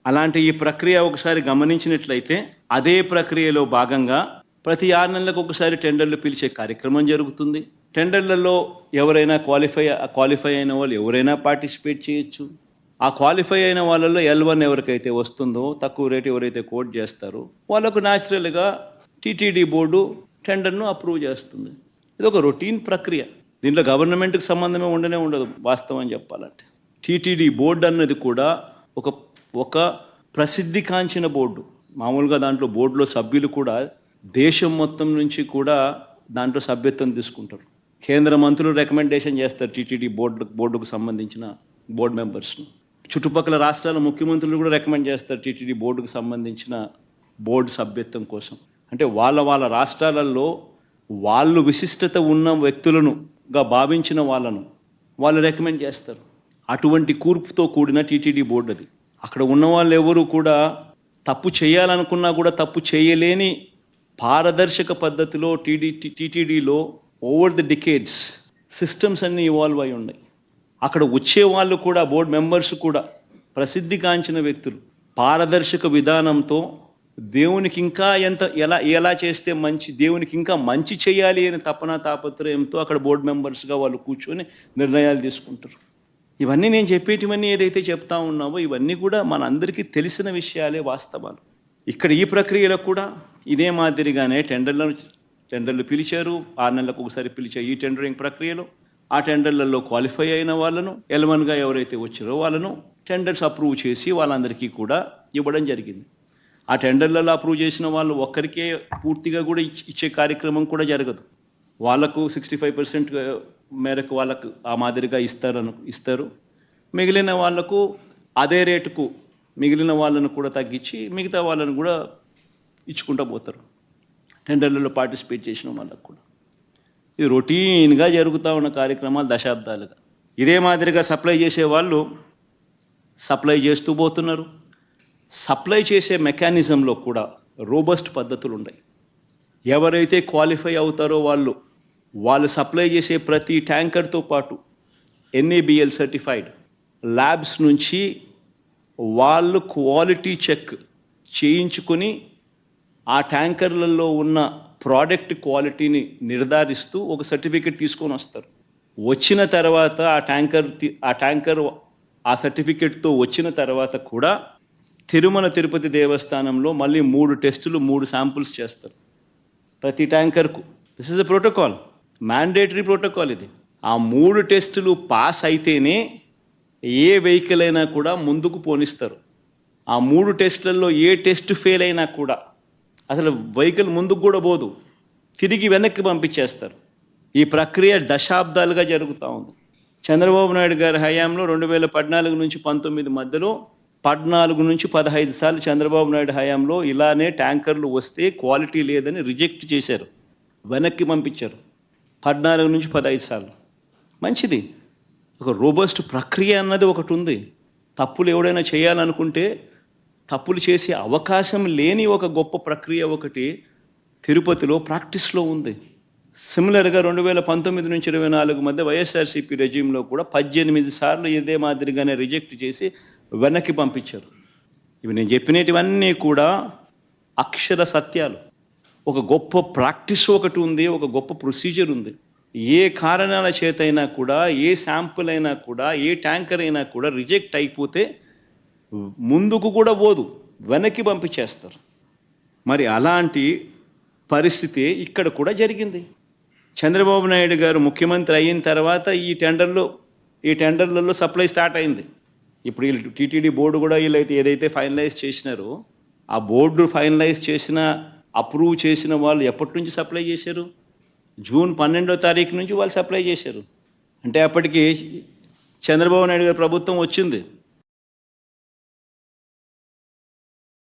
అలాంటి ఈ ప్రక్రియ ఒకసారి గమనించినట్లయితే అదే ప్రక్రియలో భాగంగా ప్రతి 6 నెలలకు ఒకసారి టెండర్లు పిలిచే కార్యక్రమం జరుగుతుంది. టెండర్లలో ఎవరైనా క్వాలిఫై అయిన వాళ్ళు ఎవరైనా పార్టిసిపేట్ చేయొచ్చు. ఆ క్వాలిఫై అయిన వాళ్ళలో L1 ఎవరికైతే వస్తుందో, తక్కువ రేటు ఎవరైతే కోట్ చేస్తారో వాళ్ళకు న్యాచురల్గా టీటీడీ బోర్డు టెండర్ను అప్రూవ్ చేస్తుంది. ఇది ఒక రొటీన్ ప్రక్రియ. దీంట్లో గవర్నమెంట్కి సంబంధమే ఉండదు వాస్తవం చెప్పాలంటే. టీటీడీ బోర్డు అన్నది కూడా ఒక ప్రసిద్ధి కాంచిన బోర్డు. మామూలుగా దాంట్లో బోర్డులో సభ్యులు కూడా దేశం మొత్తం నుంచి కూడా దాంట్లో సభ్యత్వం తీసుకుంటారు. కేంద్ర మంత్రులు రికమెండేషన్ చేస్తారు టీటీడీ బోర్డుకు సంబంధించిన బోర్డు మెంబర్స్ను. చుట్టుపక్కల రాష్ట్రాల ముఖ్యమంత్రులు కూడా రికమెండ్ చేస్తారు టీటీడీ బోర్డుకు సంబంధించిన బోర్డు సభ్యత్వం కోసం. అంటే వాళ్ళ రాష్ట్రాలలో వాళ్ళు విశిష్టత ఉన్న వ్యక్తులనుగా భావించిన వాళ్ళు రికమెండ్ చేస్తారు. అటువంటి కూర్పుతో కూడిన టీటీడీ బోర్డు అది. అక్కడ ఉన్న వాళ్ళు ఎవరు కూడా తప్పు చేయాలనుకున్నా కూడా తప్పు చేయలేని పారదర్శక పద్ధతిలో టీటీడీలో ఓవర్ ది డికేడ్స్ సిస్టమ్స్ అన్నీ ఇవాల్వ్ అయి ఉన్నాయి. అక్కడ వచ్చే వాళ్ళు కూడా బోర్డు మెంబర్స్ కూడా ప్రసిద్ధిగాంచిన వ్యక్తులు. పారదర్శక విధానంతో దేవునికి ఇంకా ఎలా చేస్తే దేవునికి ఇంకా మంచి చేయాలి అని తాపత్రయంతో అక్కడ బోర్డు మెంబర్స్గా వాళ్ళు కూర్చొని నిర్ణయాలు తీసుకుంటారు. ఇవన్నీ నేను చెప్పేటివన్నీ ఏదైతే చెప్తా ఉన్నామో ఇవన్నీ కూడా మనందరికీ తెలిసిన విషయాలే, వాస్తవాలు. ఇక్కడ ఈ ప్రక్రియలో కూడా ఇదే మాదిరిగానే టెండర్లు పిలిచారు. 6 నెలలకు ఒకసారి పిలిచే ఈ టెండరింగ్ ప్రక్రియలో ఆ టెండర్లలో క్వాలిఫై అయిన వాళ్ళను L1గా ఎవరైతే వచ్చారో వాళ్ళను టెండర్స్ అప్రూవ్ చేసి వాళ్ళందరికీ కూడా ఇవ్వడం జరిగింది. ఆ టెండర్లలో అప్రూవ్ చేసిన వాళ్ళు ఒక్కరికే పూర్తిగా కూడా ఇచ్చే కార్యక్రమం కూడా జరగదు. వాళ్ళకు 65% మేరకు వాళ్ళకు ఆ మాదిరిగా ఇస్తారు. మిగిలిన వాళ్లకు అదే రేటుకు మిగిలిన వాళ్ళను కూడా తగ్గించి మిగతా వాళ్ళను కూడా ఇచ్చుకుంటూ పోతారు టెండర్లలో పార్టిసిపేట్ చేసిన వాళ్ళకు కూడా. ఇది రొటీన్గా జరుగుతూ ఉన్న కార్యక్రమాలు దశాబ్దాలుగా. ఇదే మాదిరిగా సప్లై చేసే వాళ్ళు సప్లై చేస్తూ పోతున్నారు. సప్లై చేసే మెకానిజంలో కూడా రోబస్ట్ పద్ధతులు ఉన్నాయి. ఎవరైతే క్వాలిఫై అవుతారో వాళ్ళు సప్లై చేసే ప్రతి ట్యాంకర్తో పాటు NABL సర్టిఫైడ్ ల్యాబ్స్ నుంచి వాళ్ళు క్వాలిటీ చెక్ చేయించుకొని ఆ ట్యాంకర్లలో ఉన్న ప్రోడక్ట్ క్వాలిటీని నిర్ధారిస్తూ ఒక సర్టిఫికెట్ తీసుకొని వస్తారు. వచ్చిన తర్వాత ఆ ట్యాంకర్ ఆ సర్టిఫికెట్తో వచ్చిన తర్వాత కూడా తిరుమల తిరుపతి దేవస్థానంలో మళ్ళీ 3 టెస్టులు 3 శాంపుల్స్ చేస్తారు ప్రతి ట్యాంకర్కు. This is the protocol, mandatory protocol ఇది. ఆ 3 టెస్టులు పాస్ అయితేనే ఏ వెహికల్ అయినా కూడా ముందుకు పోనిస్తారు. ఆ 3 టెస్టులలో ఏ టెస్ట్ ఫెయిల్ అయినా కూడా అసలు వెహికల్ ముందుకు కూడా పోదు, తిరిగి వెనక్కి పంపించేస్తారు. ఈ ప్రక్రియ దశాబ్దాలుగా జరుగుతూ ఉంది. చంద్రబాబు నాయుడు గారి హయాంలో 2014 నుంచి 19 మధ్యలో 14 నుంచి 15 సార్లు చంద్రబాబు నాయుడు హయాంలో ఇలానే ట్యాంకర్లు వస్తే క్వాలిటీ లేదని రిజెక్ట్ చేశారు, వెనక్కి పంపించారు. 14 నుంచి 15 సార్లు. మంచిది. ఒక రోబస్ట్ ప్రక్రియ అన్నది ఒకటి ఉంది. తప్పులు ఎవడైనా చేయాలనుకుంటే తప్పులు చేసే అవకాశం లేని ఒక గొప్ప ప్రక్రియ ఒకటి తిరుపతిలో ప్రాక్టీస్లో ఉంది. సిమిలర్గా 2019 నుంచి 24 మధ్య వైఎస్ఆర్సీపీ రెజ్యూమ్లో కూడా 18 సార్లు ఇదే మాదిరిగానే రిజెక్ట్ చేసి వెనక్కి పంపించారు. ఇవి నేను చెప్పినటివన్నీ కూడా అక్షర సత్యాలు. ఒక గొప్ప ప్రాక్టీస్ ఒకటి ఉంది, ఒక గొప్ప ప్రొసీజర్ ఉంది. ఏ కారణాల చేతైనా కూడా, ఏ శాంపుల్ అయినా కూడా, ఏ ట్యాంకర్ అయినా కూడా రిజెక్ట్ అయిపోతే ముందుకు కూడా పోదు, వెనక్కి పంపించేస్తారు. మరి అలాంటి పరిస్థితి ఇక్కడ కూడా జరిగింది. చంద్రబాబు నాయుడు గారు ముఖ్యమంత్రి అయిన తర్వాత ఈ టెండర్లలో సప్లై స్టార్ట్ అయింది. ఇప్పుడు వీళ్ళు టీటీడీ బోర్డు కూడా వీళ్ళైతే ఏదైతే ఫైనలైజ్ చేసినారో ఆ బోర్డు ఫైనలైజ్ చేసిన అప్రూవ్ చేసిన వాళ్ళు ఎప్పటి నుంచి సప్లై చేశారు? జూన్ 12వ తారీఖు నుంచి వాళ్ళు సప్లై చేశారు. అంటే అప్పటికి చంద్రబాబు నాయుడు గారి ప్రభుత్వం వచ్చింది.